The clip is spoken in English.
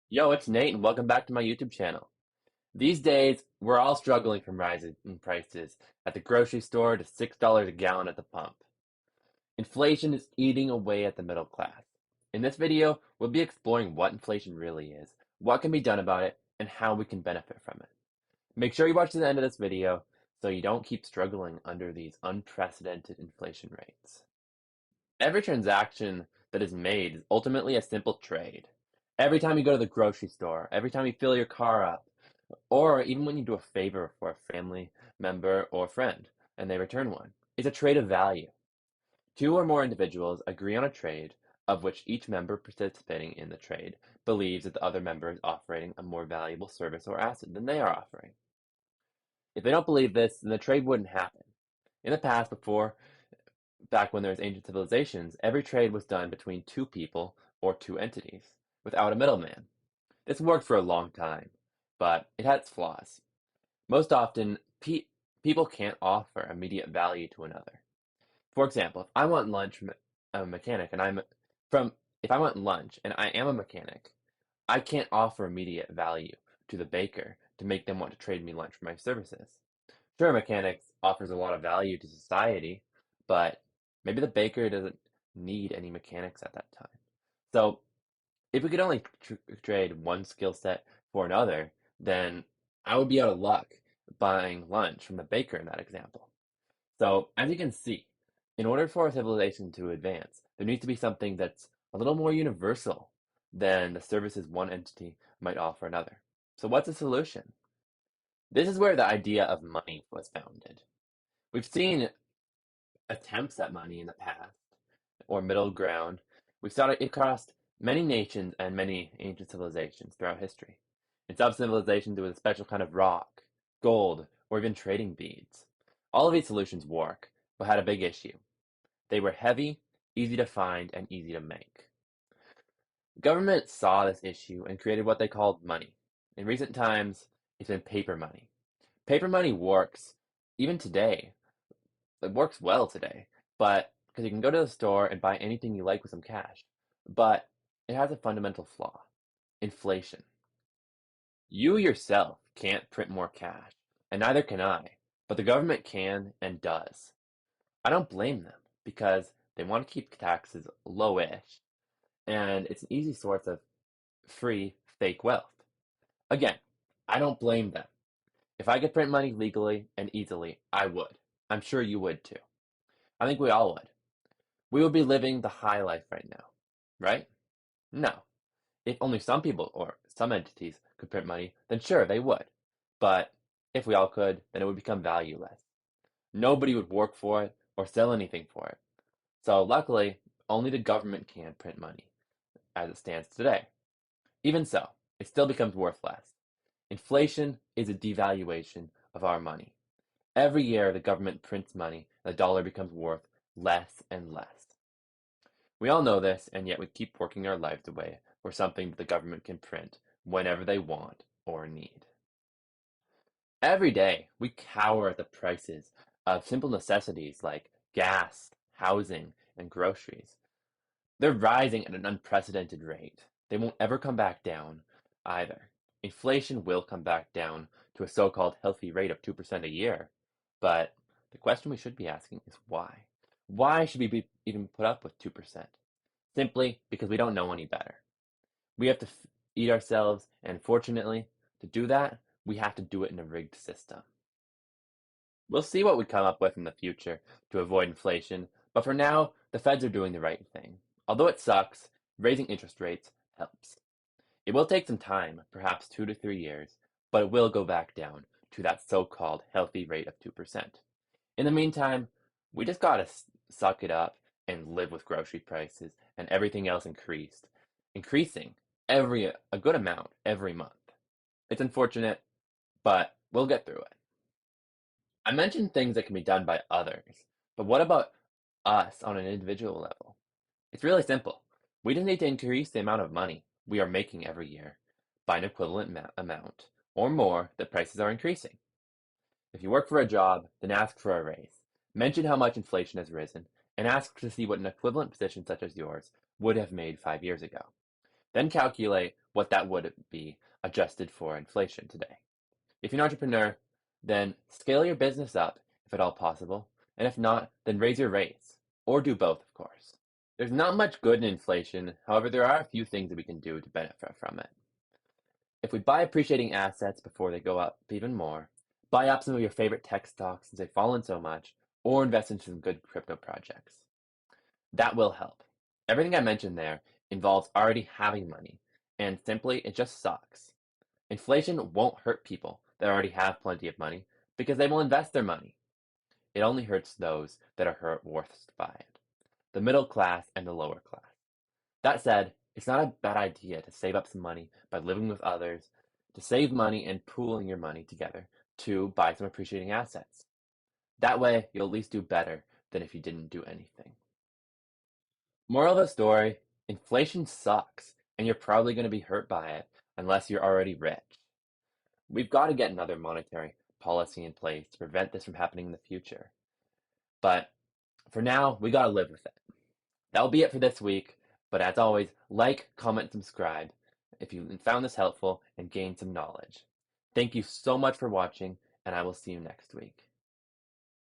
Yo, it's Nate, and welcome back to my YouTube channel. These days, we're all struggling from rising in prices at the grocery store to $6 a gallon at the pump. Inflation is eating away at the middle class. In this video, we'll be exploring what inflation really is, what can be done about it, and how we can benefit from it. Make sure you watch to the end of this video so you don't keep struggling under these unprecedented inflation rates. Every transaction that is made is ultimately a simple trade. Every time you go to the grocery store, every time you fill your car up, or even when you do a favor for a family member or friend and they return one, it's a trade of value. Two or more individuals agree on a trade of which each member participating in the trade believes that the other member is offering a more valuable service or asset than they are offering. If they don't believe this, then the trade wouldn't happen. In the past, back when there was ancient civilizations, every trade was done between two people or two entities, without a middleman. This worked for a long time, but it had its flaws. Most often, people can't offer immediate value to another. For example, if I want lunch from a mechanic and from if I want lunch and I am a mechanic, I can't offer immediate value to the baker to make them want to trade me lunch for my services. Sure, mechanics offers a lot of value to society, but maybe the baker doesn't need any mechanics at that time. So if we could only trade one skill set for another, then I would be out of luck buying lunch from the baker in that example. So as you can see, in order for a civilization to advance, there needs to be something that's a little more universal than the services one entity might offer another. So what's the solution? This is where the idea of money was founded. We've seen attempts at money in the past, or middle ground. We've saw it across many nations and many ancient civilizations throughout history. In some civilizations, it was a special kind of rock, gold, or even trading beads. All of these solutions work, but had a big issue. They were heavy, easy to find, and easy to make. Government saw this issue and created what they called money. In recent times, it's been paper money. Paper money works even today. It works well today, but because you can go to the store and buy anything you like with some cash. But it has a fundamental flaw: inflation. You yourself can't print more cash, and neither can I, but the government can and does. I don't blame them because they want to keep taxes low-ish, and it's an easy source of free, fake wealth. Again, I don't blame them. If I could print money legally and easily, I would. I'm sure you would too. I think we all would. We would be living the high life right now, right? No. If only some people or some entities could print money, then sure, they would. But if we all could, then it would become valueless. Nobody would work for it or sell anything for it. So luckily, only the government can print money as it stands today. Even so, it still becomes worth less. Inflation is a devaluation of our money. Every year, the government prints money, and the dollar becomes worth less and less. We all know this, and yet we keep working our lives away for something that the government can print whenever they want or need. Every day, we cower at the prices of simple necessities like gas, housing, and groceries. They're rising at an unprecedented rate. They won't ever come back down either. Inflation will come back down to a so-called healthy rate of 2% a year. But the question we should be asking is why? Why should we be even put up with 2%? Simply because we don't know any better. We have to eat ourselves, and fortunately, to do that, we have to do it in a rigged system. We'll see what we come up with in the future to avoid inflation, but for now, the Feds are doing the right thing. Although it sucks, raising interest rates helps. It will take some time, perhaps 2 to 3 years, but it will go back down to that so-called healthy rate of 2%. In the meantime, we just gotta suck it up and live with grocery prices and everything else increasing a good amount every month. It's unfortunate, but we'll get through it. I mentioned things that can be done by others, but what about us on an individual level? It's really simple. We just need to increase the amount of money we are making every year by an equivalent amount or more that prices are increasing. If you work for a job, then ask for a raise. Mention how much inflation has risen, and ask to see what an equivalent position such as yours would have made 5 years ago. Then calculate what that would be adjusted for inflation today. If you're an entrepreneur, then scale your business up if at all possible, and if not, then raise your rates, or do both, of course. There's not much good in inflation, however, there are a few things that we can do to benefit from it. If we buy appreciating assets before they go up even more, buy up some of your favorite tech stocks since they've fallen so much, or invest in some good crypto projects. That will help. Everything I mentioned there involves already having money, and simply, it just sucks. Inflation won't hurt people that already have plenty of money because they will invest their money. It only hurts those that are hurt worst by it, the middle class and the lower class. That said, it's not a bad idea to save up some money by living with others, to save money and pooling your money together to buy some appreciating assets. That way, you'll at least do better than if you didn't do anything. Moral of the story, inflation sucks, and you're probably going to be hurt by it unless you're already rich. We've got to get another monetary policy in place to prevent this from happening in the future. But for now, we got to live with it. That'll be it for this week. But as always, like, comment, subscribe if you found this helpful and gained some knowledge. Thank you so much for watching, and I will see you next week.